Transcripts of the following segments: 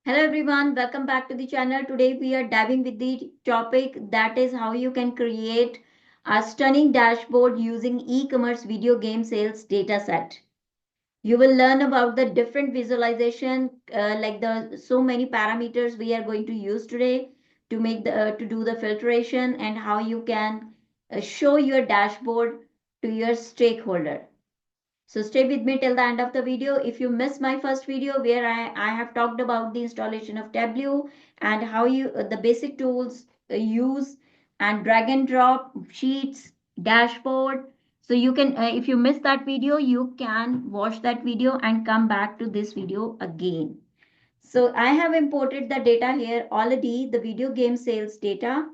Hello everyone, welcome back to the channel. Today we are diving with the topic that is how you can create a stunning dashboard using e-commerce video game sales dataset. You will learn about the different visualization like the so many parameters we are going to use today to make the to do the filtration and how you can show your dashboard to your stakeholder. So stay with me till the end of the video. If you missed my first video where I have talked about the installation of Tableau and how you the basic tools use and drag and drop sheets, dashboard. So you can, if you missed that video, you can watch that video and come back to this video again. So I have imported the data here already, the video game sales data.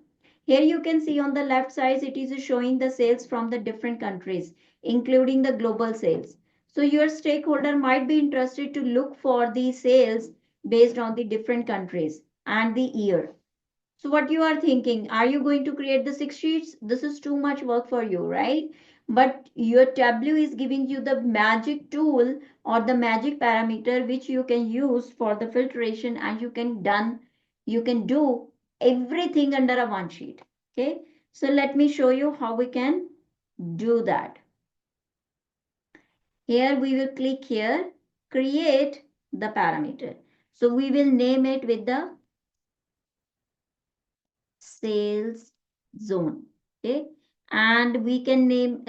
Here you can see on the left side, it is showing the sales from the different countries, including the global sales. So your stakeholder might be interested to look for the sales based on the different countries and the year. So what you are thinking, are you going to create the 6 sheets? This is too much work for you, right? But your Tableau is giving you the magic tool or the magic parameter which you can use for the filtration, and you can do everything under a one sheet. Okay. So let me show you how we can do that. Here we will click here, create the parameter. So we will name it with the sales zone. Okay, and we can name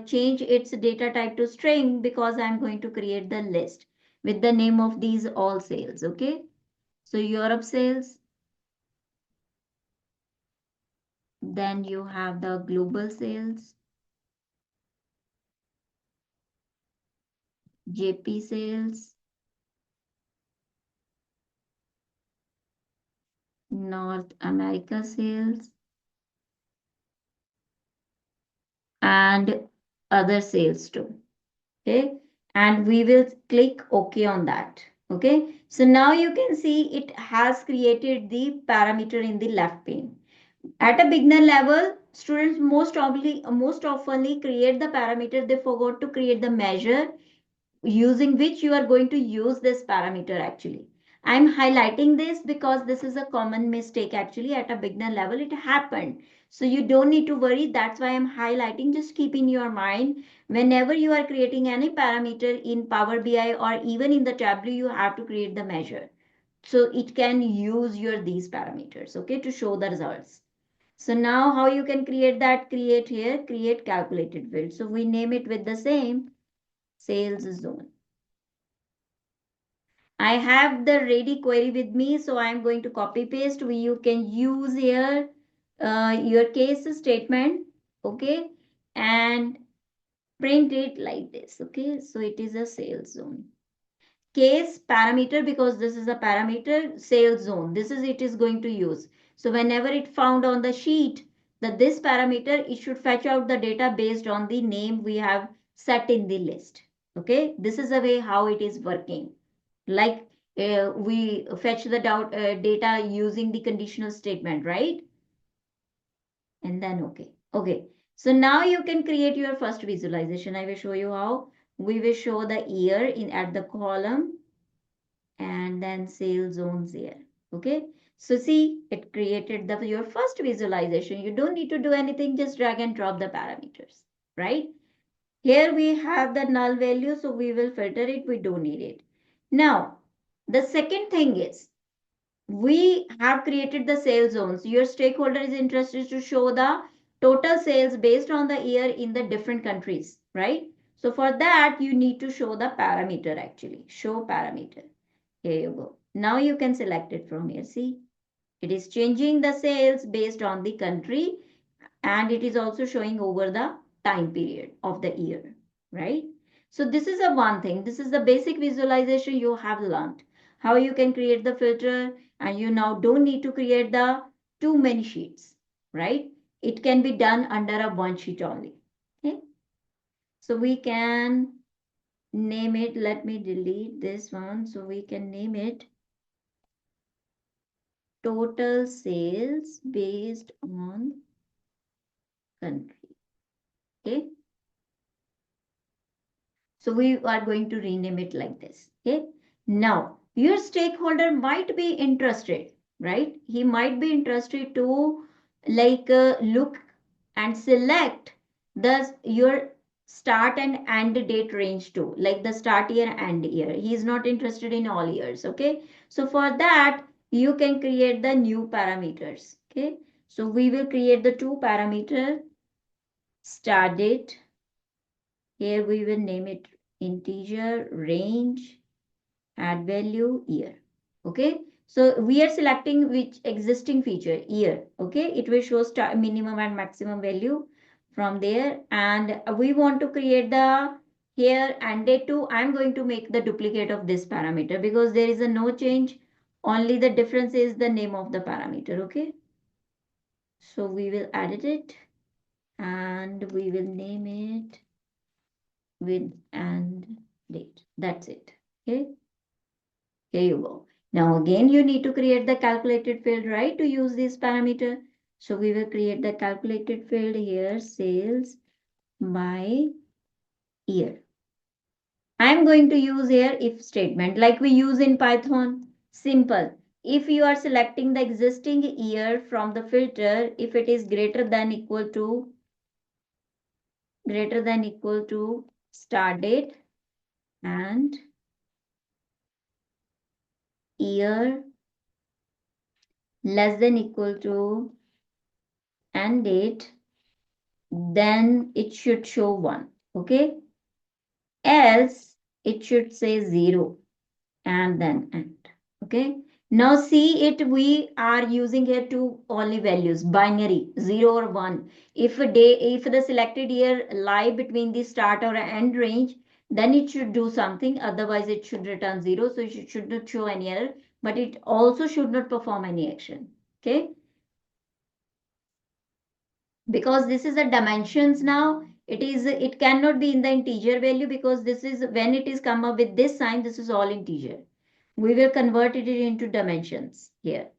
change its data type to string because I'm going to create the list with the name of these all sales. Okay, so Europe sales, then you have the global sales, JP sales, North America sales, and other sales too. Okay, and we will click OK on that. Okay, so now you can see it has created the parameter in the left pane. At a beginner level, students most oftenly create the parameter. They forgot to create the measure using which you are going to use this parameter actually. I'm highlighting this because this is a common mistake actually at a beginner level. It happened. So you don't need to worry. That's why I'm highlighting. Just keep in your mind whenever you are creating any parameter in Power BI or even in the Tableau, you have to create the measure. So it can use your these parameters, okay, to show the results. So now how you can create that? Create here, create calculated field. So we name it with the same sales zone. I have the ready query with me, so I'm going to copy paste. You can use here your case statement, okay, and print it like this, okay. So it is a sales zone. Case parameter, because this is a parameter, sales zone. This is it is going to use. So whenever it found on the sheet that this parameter, it should fetch out the data based on the name we have set in the list. Okay, this is the way how it is working. Like we fetch the data using the conditional statement, right? And then okay. Okay. So now you can create your first visualization. I will show you how. We will show the year in at the column and then sales zones here. Okay. So see, it created your first visualization. You don't need to do anything. Just drag and drop the parameters, right? Here we have the null value. So we will filter it. We don't need it. Now, the second thing is we have created the sales zones. Your stakeholder is interested to show the total sales based on the year in the different countries, right? So for that, you need to show the parameter actually. Show parameter. Here you go. Now you can select it from here. See, it is changing the sales based on the country, and it is also showing over the time period of the year, right? So this is a one thing. This is the basic visualization you have learned. How you can create the filter, and you now don't need to create the too many sheets, right? It can be done under a one sheet only. Okay. So we can name it. Let me delete this one. So we can name it total sales based on country. Okay. So we are going to rename it like this. Okay. Now Your stakeholder might be interested, right? He might be interested to look and select the your start and end date range too, like the start year and year. He is not interested in all years. Okay, so for that you can create the new parameters. Okay, so we will create the two parameter. Start date, here we will name it integer, range, add value, year. Okay, so we are selecting which existing feature, year. Okay, it will show start, minimum and maximum value from there. And we want to create the here and date too. I'm going to make the duplicate of this parameter because there is a no change, only the difference is the name of the parameter. Okay, so we will edit it and we will name it with and date. That's it. Okay, here you go. Now again, you need to create the calculated field, right, to use this parameter. So we will create the calculated field here, sales by year. I'm going to use here if statement like we use in Python. Simple. If you are selecting the existing year from the filter, if it is greater than equal to start date and year less than equal to end date, then it should show 1. Okay, else it should say 0 and then end. Okay, now see it, we are using here two only values, binary 0 or 1. If the selected year lie between the start or end range, then it should do something, otherwise it should return 0. So it should not show any error, but it also should not perform any action. Okay, because this is a dimensions now, it cannot be in the integer value because this is when it is come up with this sign, this is all integer. We will convert it into dimensions here.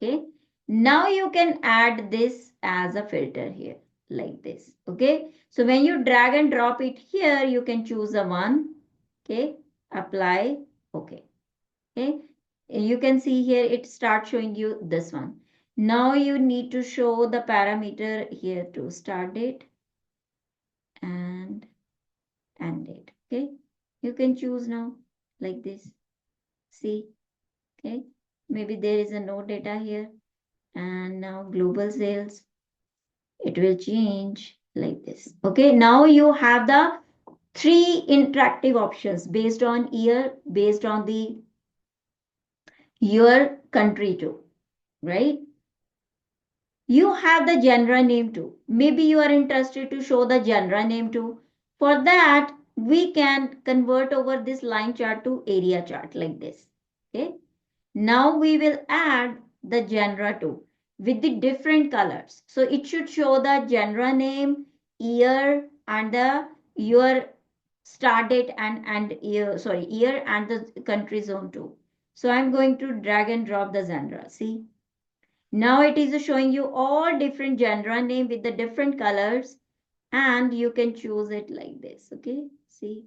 Okay, now you can add this as a filter here like this. Okay, so when you drag and drop it here, you can choose a one. Okay, apply. Okay. Okay, you can see here it starts showing you this one. Now you need to show the parameter here to start date and end date. Okay, you can choose now like this. See, okay, maybe there is a no data here, and now global sales, it will change like this. Okay, now you have the three interactive options based on year, based on the your country too, right? You have the genre name too. Maybe you are interested to show the genre name too. For that, we can convert over this line chart to area chart like this. Okay. Now we will add the genre too with the different colors. So it should show the genre name, year, and the your start date and year and the country zone too. So I'm going to drag and drop the genre. See, now it is showing you all different genre name with the different colors, and you can choose it like this. Okay, see,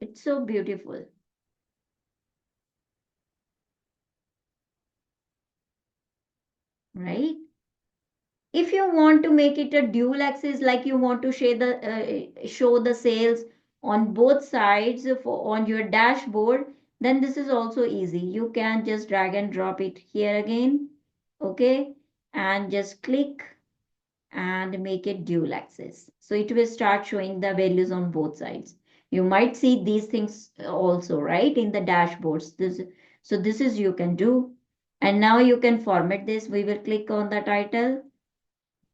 it's so beautiful, right? If you want to make it a dual axis, like you want to show the sales on both sides on your dashboard, then this is also easy. You can just drag and drop it here again. Okay, and just click and make it dual axis. So it will start showing the values on both sides. You might see these things also, right, in the dashboards. So this is you can do. And now you can format this. We will click on the title.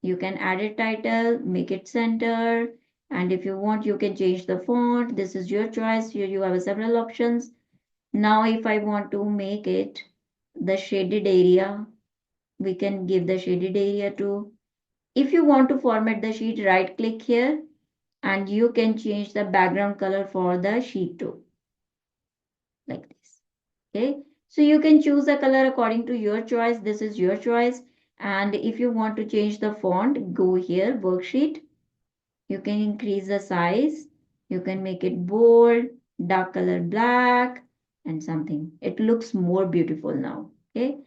You can add a title, make it center. And if you want, you can change the font. This is your choice. Here you have several options. Now, if I want to make it the shaded area, we can give the shaded area to. If you want to format the sheet, right click here and you can change the background color for the sheet too, like this. Okay, so you can choose a color according to your choice. This is your choice. And if you want to change the font, go here, worksheet. You can increase the size. You can make it bold, dark color black, and something. It looks more beautiful now. Okay.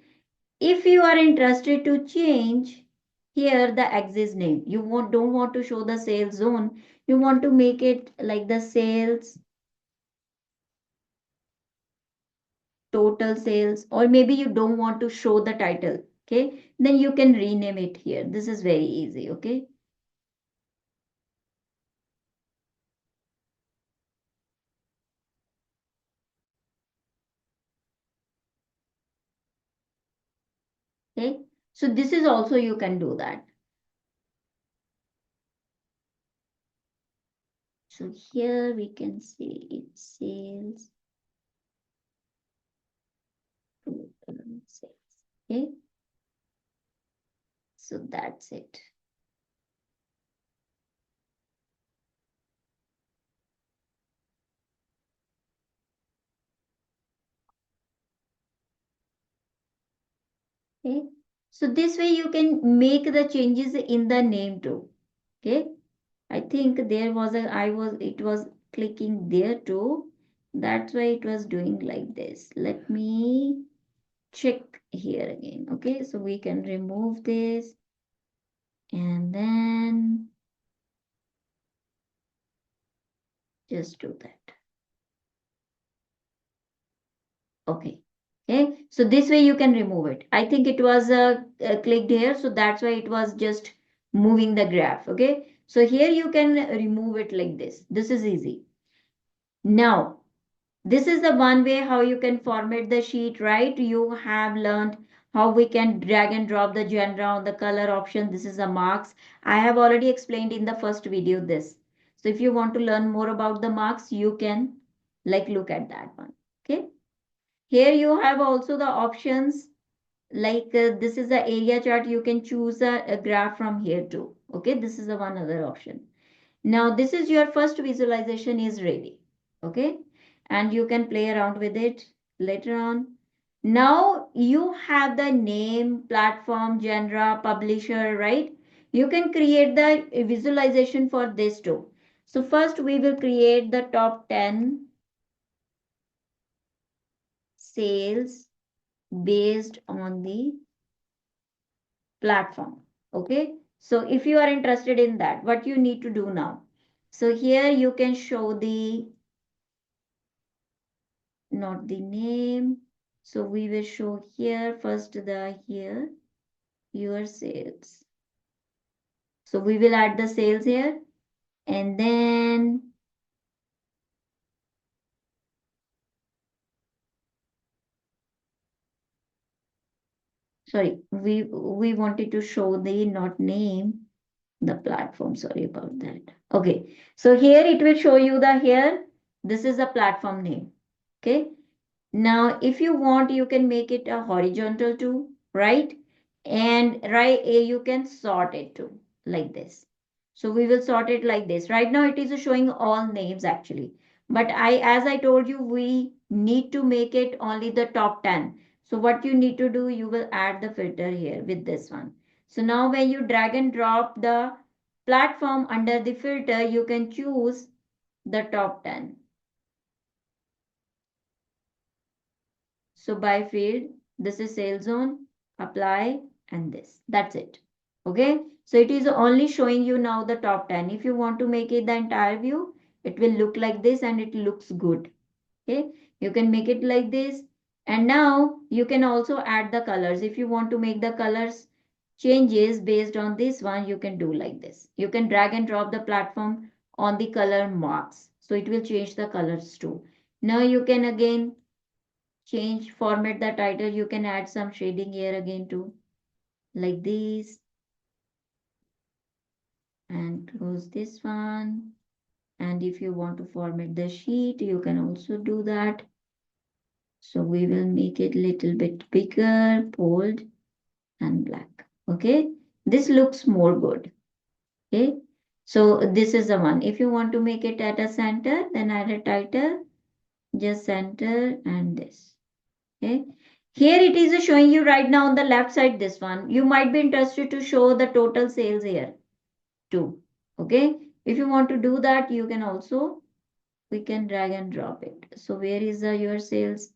If you are interested to change here the axis name, you don't want to show the sales zone, you want to make it like the sales, total sales, or maybe you don't want to show the title. Okay, then you can rename it here. This is very easy. Okay. Okay. So this is also you can do that. So here we can see it sales, total sales. Okay. So that's it. Okay. So this way you can make the changes in the name too. Okay. I think there was it was clicking there too. That's why it was doing like this. Let me check here again. Okay. So we can remove this and then just do that. Okay. Okay. So this way you can remove it. I think it was clicked here. So that's why it was just moving the graph. Okay. So here you can remove it like this. This is easy. Now, this is the one way how you can format the sheet, right? You have learned how we can drag and drop the genre on the color option. This is the marks. I have already explained in the first video this. So if you want to learn more about the marks, you can like look at that one. Okay. Here you have also the options like this is the area chart. You can choose a graph from here too. Okay. This is the one other option. Now this is your first visualization is ready. Okay. And you can play around with it later on. Now you have the name, platform, genre, publisher, right? You can create the visualization for this too. So first we will create the top 10 sales based on the platform. Okay. So if you are interested in that, what you need to do now? So here you can show the not the name. So we will show here first the here your sales. So we will add the sales here and then sorry we wanted to show the not name the platform. Sorry about that. Okay. So here it will show you the here. This is the platform name. Okay. Now, if you want, you can make it a horizontal too, right? And right, you can sort it too, like this. So we will sort it like this. Right now, it is showing all names actually. But as I told you, we need to make it only the top 10. So what you need to do, you will add the filter here with this one. So now when you drag and drop the platform under the filter, you can choose the top 10. So by field, this is sales zone, apply, and this. That's it. Okay. So it is only showing you now the top 10. If you want to make it the entire view, it will look like this and it looks good. Okay. You can make it like this. And now you can also add the colors. If you want to make the colors changes based on this one, you can do like this. You can drag and drop the platform on the color marks. So it will change the colors too. Now you can again change format the title. You can add some shading here again too, like this, and close this one. And if you want to format the sheet, you can also do that. So we will make it little bit bigger, bold, and black. Okay, this looks more good. Okay, so this is the one. If you want to make it at a center, then add a title, just center and this. Okay. Here it is showing you right now on the left side, this one. You might be interested to show the total sales here too. Okay. If you want to do that, you can also we can drag and drop it. So where is the your sales?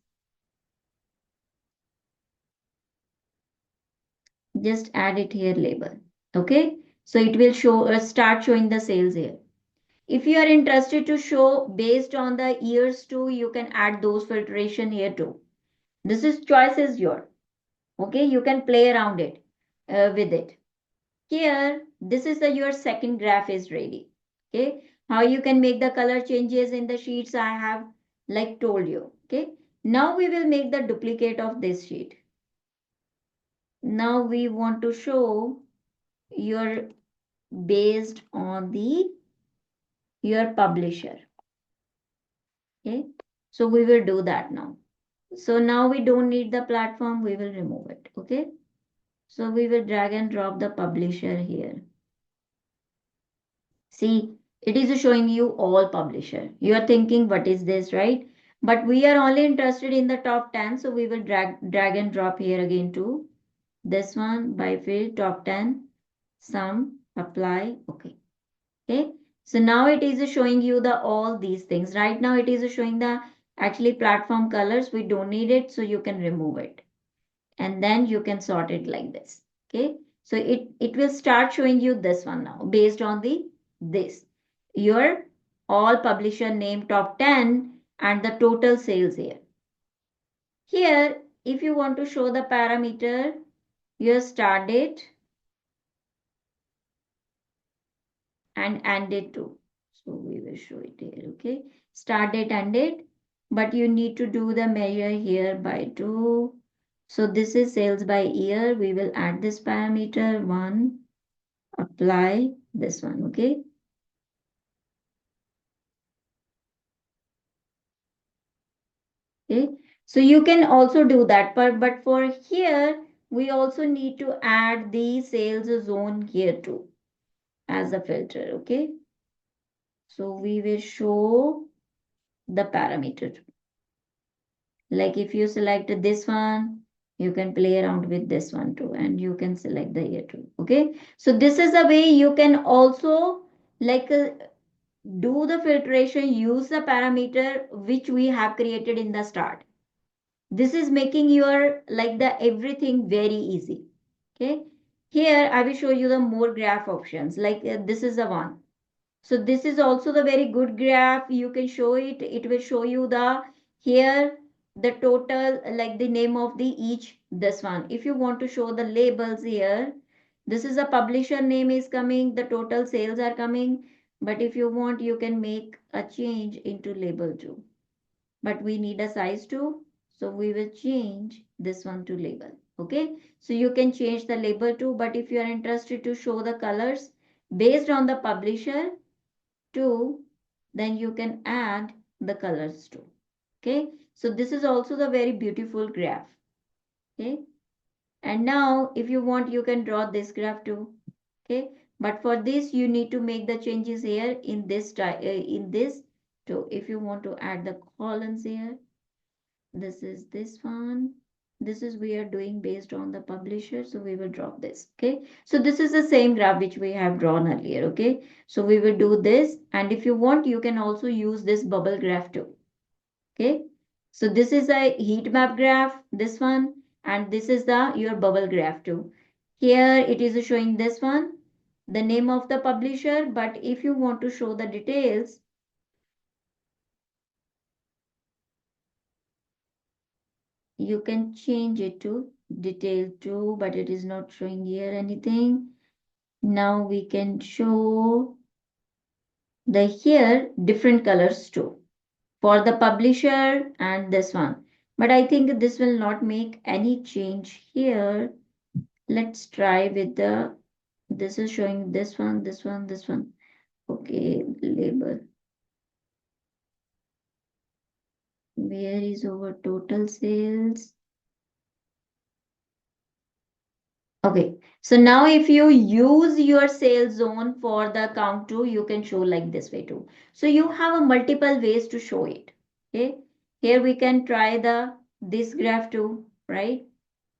Just add it here label. Okay. So it will show start showing the sales here. If you are interested to show based on the years too, you can add those filtration here too. This is choice is your. Okay. You can play around it with it. Here, this is the your second graph is ready. Okay. How you can make the color changes in the sheets I have like told you. Okay. Now we will make the duplicate of this sheet. Now we want to show your based on the your publisher. Okay. So we will do that now. So now we don't need the platform. We will remove it. Okay. So we will drag and drop the publisher here. See, it is showing you all publisher. You are thinking, what is this, right? But we are only interested in the top 10. So we will drag and drop here again to this one by field top 10, sum, apply. Okay. Okay. So now it is showing you the all these things. Right now it is showing the actually platform colors. We don't need it. So you can remove it. And then you can sort it like this. Okay. So it will start showing you this one now based on the this your all publisher name top 10 and the total sales here. Here, if you want to show the parameter, your start date and end date too. So we will show it here. Okay. Start date, end date, but you need to do the measure here by 2. So this is sales by year. We will add this parameter 1, apply this one. Okay. Okay. So you can also do that, but for here, we also need to add the sales zone here too as a filter. Okay. So we will show the parameter. Like if you select this one, you can play around with this one too, and you can select the year too. Okay. So this is a way you can also like do the filtration, use the parameter which we have created in the start. This is making your like the everything very easy. Okay. Here I will show you the more graph options. Like this is the one. So this is also the very good graph. You can show it. It will show you the here the total like the name of the each this one. If you want to show the labels here, this is a publisher name is coming. The total sales are coming. But if you want, you can make a change into label too. But we need a size too. So we will change this one to label. Okay. So you can change the label too. But if you are interested to show the colors based on the publisher too, then you can add the colors too. Okay. So this is also the very beautiful graph. Okay. And now if you want, you can draw this graph too. Okay. But for this, you need to make the changes here in this too. If you want to add the columns here, this is this one. This is we are doing based on the publisher. So we will drop this. Okay. So this is the same graph which we have drawn earlier. Okay. So we will do this. And if you want, you can also use this bubble graph too. Okay. So this is a heat map graph, this one, and this is the your bubble graph too. Here it is showing this one, the name of the publisher. But if you want to show the details, you can change it to detail too, but it is not showing here anything. Now we can show the here different colors too for the publisher and this one. But I think this will not make any change here. Let's try with the, this is showing this one, this one, this one. Okay, label. Where is our total sales? Okay, so now if you use your sales zone for the count too, you can show like this way too. So you have a multiple ways to show it. Okay, here we can try the this graph too, right?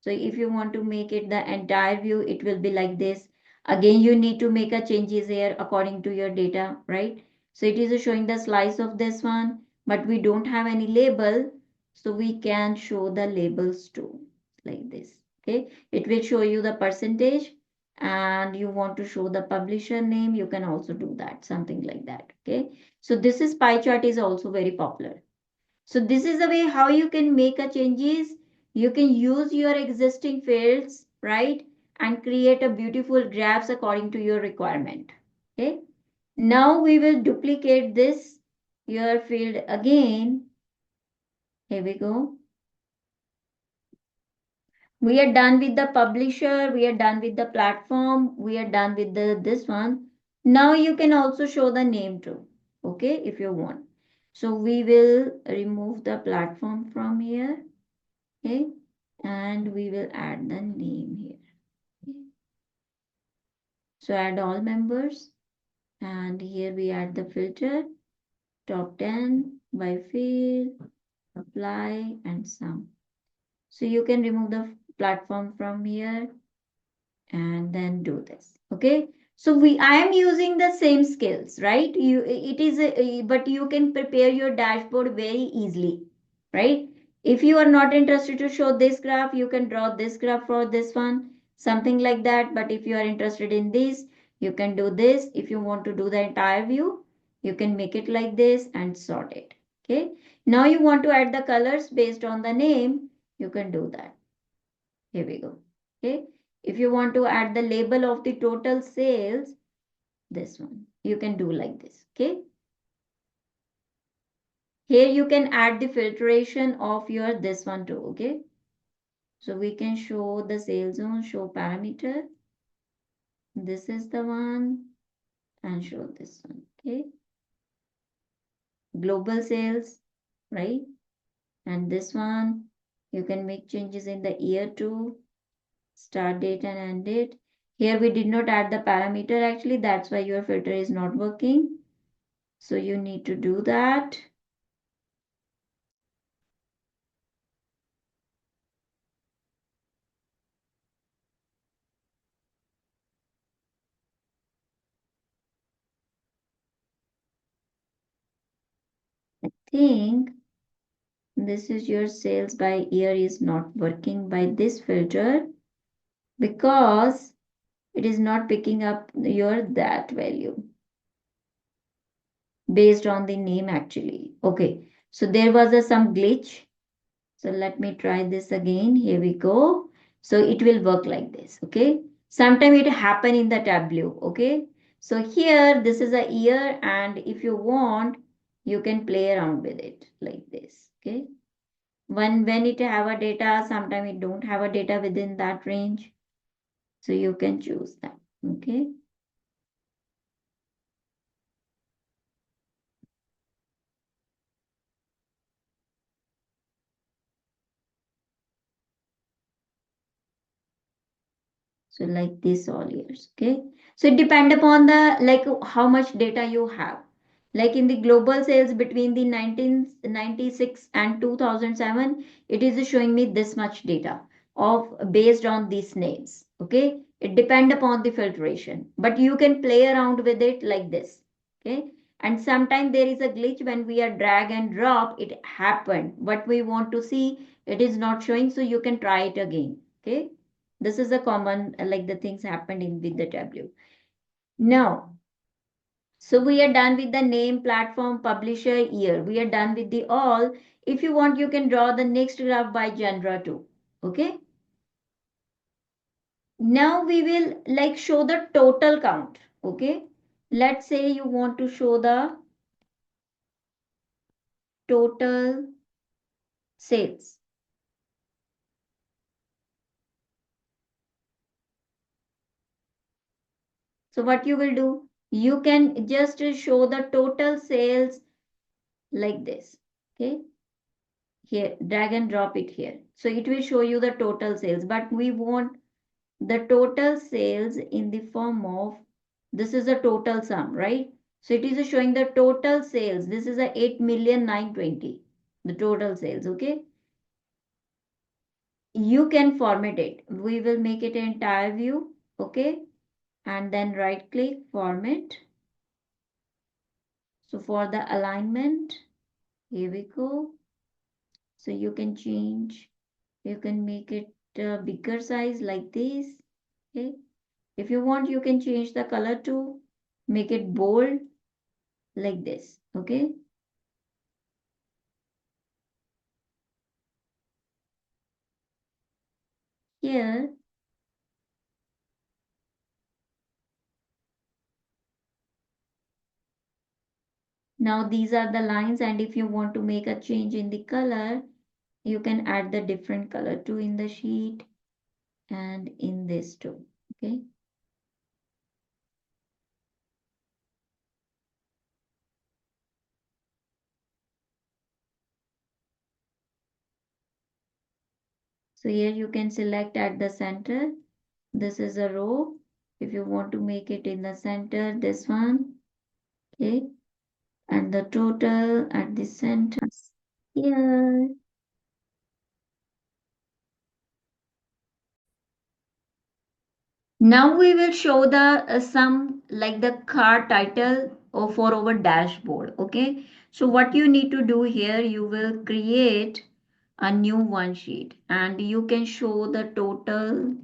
So if you want to make it the entire view, it will be like this. Again, you need to make a changes here according to your data, right? So it is showing the slice of this one, but we don't have any label. So we can show the labels too, like this. Okay, it will show you the percentage, and you want to show the publisher name, you can also do that, something like that. Okay, so this is pie chart is also very popular. So this is the way how you can make a changes. You can use your existing fields, right? And create a beautiful graphs according to your requirement. Okay. Now we will duplicate this your field again. Here we go. We are done with the publisher. We are done with the platform. We are done with this one. Now you can also show the name too. Okay, if you want. So we will remove the platform from here. Okay, and we will add the name here. Okay. So add all members, and here we add the filter, top 10 by field, apply, and sum. So you can remove the platform from here and then do this. Okay, so I am using the same skills, right? It is but you can prepare your dashboard very easily, right? If you are not interested to show this graph, you can draw this graph for this one, something like that. But if you are interested in this, you can do this. If you want to do the entire view, you can make it like this and sort it. Okay, now you want to add the colors based on the name, you can do that. Here we go. Okay, if you want to add the label of the total sales, this one you can do like this. Okay, here you can add the filtration of your this one too. Okay, so we can show the sales zone, show parameter, this is the one, and show this one. Okay, global sales, right? And this one you can make changes in the year too, start date and end date. Here we did not add the parameter actually, that's why your filter is not working. So you need to do that. I think this is your sales by year is not working by this filter because it is not picking up your that value based on the name actually. Okay, so there was some glitch. So let me try this again. Here we go. So it will work like this. Okay, sometimes it happen in the Tableau. Okay, so here this is a year, and if you want you can play around with it like this. Okay, when it have a data, sometimes it don't have a data within that range, so you can choose that. Okay, so like this all years. Okay, so it depend upon the like how much data you have. Like in the global sales between the 1996 and 2007, it is showing me this much data of based on these names. Okay, it depend upon the filtration, but you can play around with it like this. Okay, and sometimes there is a glitch when we are drag and drop, it happened what we want to see, it is not showing, so you can try it again. Okay, this is a common like the things happened in with the Tableau. Now, so we are done with the name, platform, publisher, year. We are done with the all. If you want, you can draw the next graph by genre too. Okay. Now we will like show the total count. Okay. Let's say you want to show the total sales. So what you will do? You can just show the total sales like this. Okay. Here, drag and drop it here. So it will show you the total sales, but we want the total sales in the form of, this is the total sum, right? So it is showing the total sales. This is a 8,920,000, the total sales. Okay, you can format it. We will make it an entire view. Okay, and then right click format. So for the alignment, here we go. So you can change, you can make it bigger size like this. Okay. If you want, you can change the color to make it bold like this. Okay. Here, now these are the lines, and if you want to make a change in the color, you can add the different color too in the sheet and in this too. Okay. So here you can select at the center. This is a row. If you want to make it in the center, this one. Okay. And the total at the center. Here. Now we will show the some like the card title or for our dashboard. Okay. So what you need to do here, you will create a new one sheet and you can show the total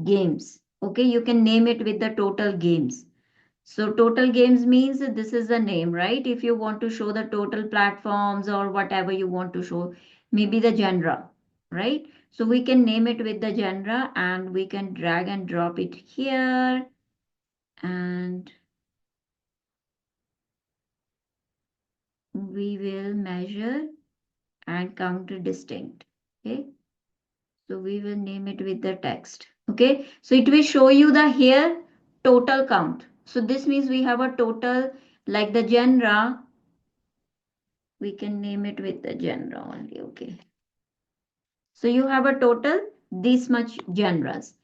games. Okay. You can name it with the total games. So total games means that this is the name, right? If you want to show the total platforms or whatever you want to show, maybe the genre, right? So we can name it with the genre and we can drag and drop it here and we will measure and count distinct. Okay. So we will name it with the text. Okay. So it will show you the here total count. So this means we have a total like the genre. We can name it with the genre only. Okay. So you have a total this much genres.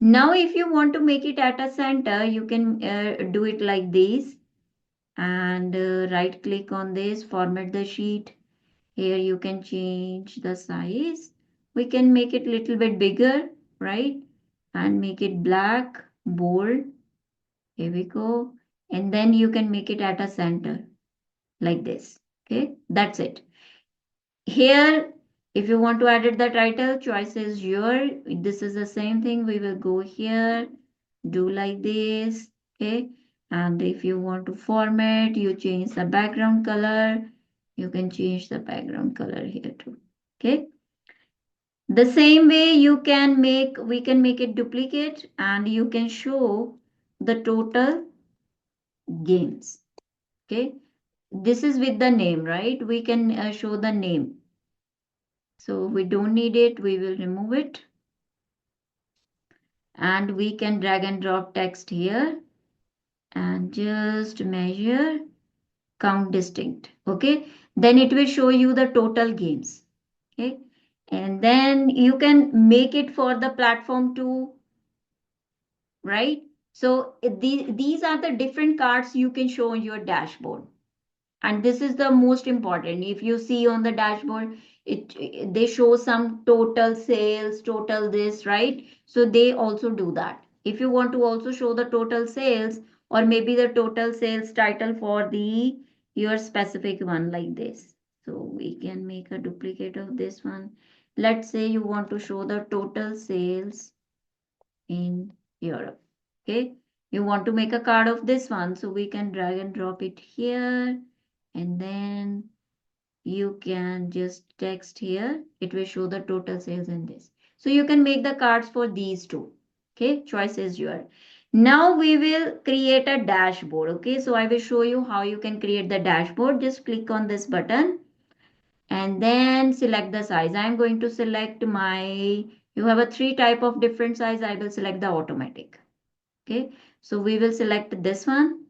Now if you want to make it at a center, you can do it like this and right click on this, format the sheet. Here you can change the size. We can make it little bit bigger, right? And make it black, bold. Here we go. And then you can make it at a center like this. Okay, that's it. Here, if you want to edit the title, choice is your. This is the same thing. We will go here, do like this. Okay. And if you want to format, you change the background color. You can change the background color here too. Okay. The same way you can make, we can make it duplicate and you can show the total games. Okay. This is with the name, right? We can show the name. So we don't need it. We will remove it. And we can drag and drop text here and just measure count distinct. Okay. Then it will show you the total games. Okay. And then you can make it for the platform too, right? So these are the different cards you can show on your dashboard. And this is the most important. If you see on the dashboard, they show some total sales, total this, right? So they also do that. If you want to also show the total sales or maybe the total sales title for the your specific one like this. So we can make a duplicate of this one. Let's say you want to show the total sales in Europe. Okay. You want to make a card of this one. So we can drag and drop it here and then you can just text here. It will show the total sales in this. So you can make the cards for these two. Okay, choice is yours. Now we will create a dashboard. Okay, so I will show you how you can create the dashboard. Just click on this button and then select the size. I am going to select my, you have a three type of different size. I will select the automatic. Okay, so we will select this one.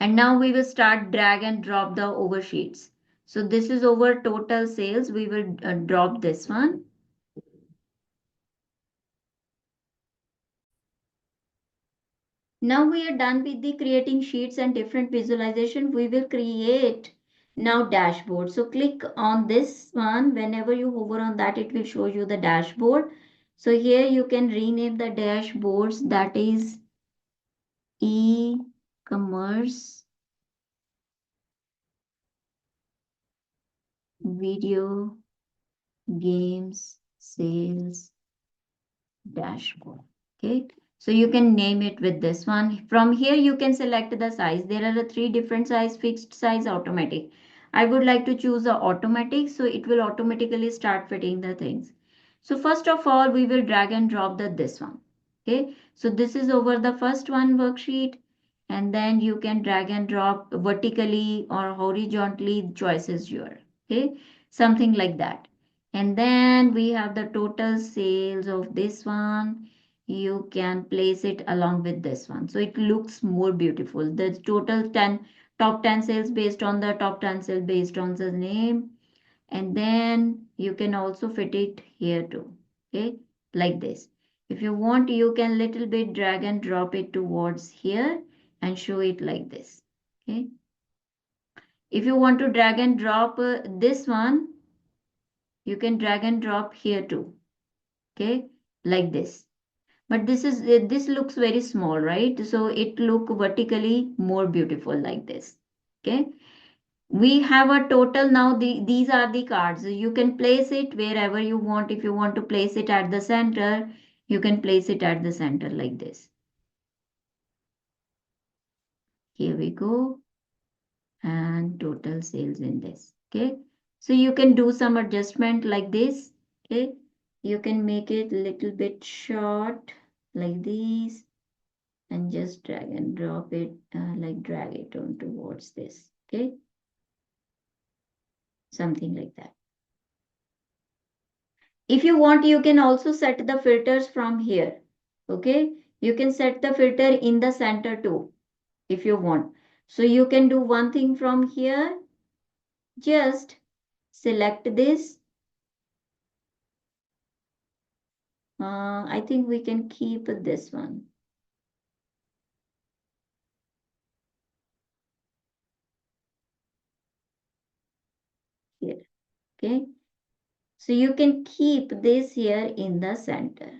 And now we will start drag and drop the oversheets. So this is over total sales. We will drop this one. Now we are done with the creating sheets and different visualization. We will create now dashboard. So click on this one. Whenever you hover on that, it will show you the dashboard. So here you can rename the dashboards, that is e-commerce video games sales dashboard. Okay, so you can name it with this one. From here you can select the size. There are the three different size: fixed size, automatic. I would like to choose the automatic, so it will automatically start fitting the things. So first of all we will drag and drop the this one. Okay, so this is over the first one worksheet, and then you can drag and drop vertically or horizontally, choice is yours. Okay, something like that. And then we have the total sales of this one. You can place it along with this one, so it looks more beautiful. The total 10 top 10 sales based on the top 10 sales based on the name. And then you can also fit it here too. Okay, like this. If you want, you can little bit drag and drop it towards here and show it like this. Okay, if you want to drag and drop this one, you can drag and drop here too. Okay, like this. But this looks very small, right? So it look vertically more beautiful like this. Okay, we have a total now. These are the cards. You can place it wherever you want. If you want to place it at the center, you can place it at the center like this. Here we go, and total sales in this. Okay, so you can do some adjustment like this. Okay, you can make it little bit short like this, and just drag and drop it, like drag it on towards this. Okay, something like that. If you want, you can also set the filters from here. Okay, you can set the filter in the center too if you want. So you can do one thing from here. Just select this. I think we can keep this one here. Okay, so you can keep this here in the center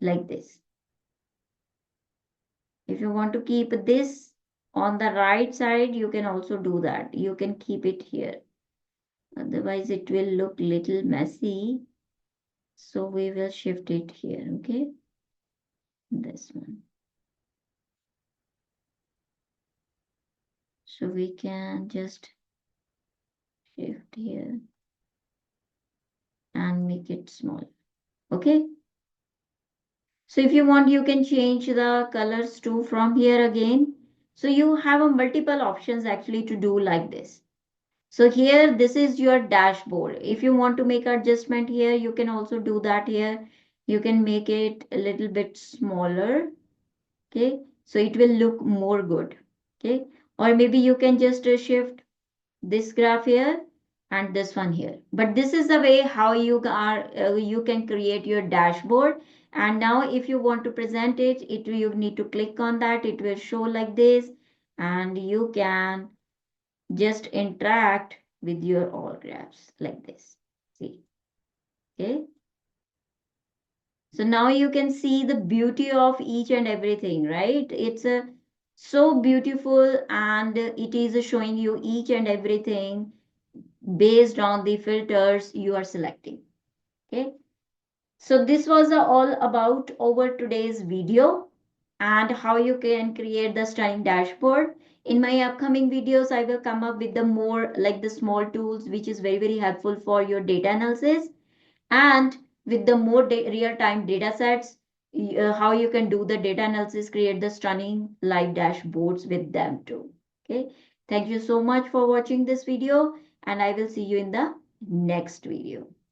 like this. If you want to keep this on the right side, you can also do that. You can keep it here. Otherwise, it will look little messy. So we will shift it here, okay? This one. So we can just shift here and make it small, okay? So if you want, you can change the colors too from here again. So you have a multiple options actually to do like this. So here, this is your dashboard. If you want to make adjustment here, you can also do that here. You can make it a little bit smaller. Okay, so it will look more good. Okay, or maybe you can just shift this graph here and this one here. But this is the way how you can create your dashboard. And now if you want to present it, you need to click on that. It will show like this, and you can just interact with your all graphs like this. See, okay. So now you can see the beauty of each and everything, right? It's a so beautiful, and it is showing you each and everything based on the filters you are selecting. Okay. So this was all about our today's video and how you can create the stunning dashboard. In my upcoming videos, I will come up with the more like the small tools, which is very helpful for your data analysis, and with the more real-time data sets, how you can do the data analysis, create the stunning live dashboards with them too. Okay. Thank you so much for watching this video, and I will see you in the next video.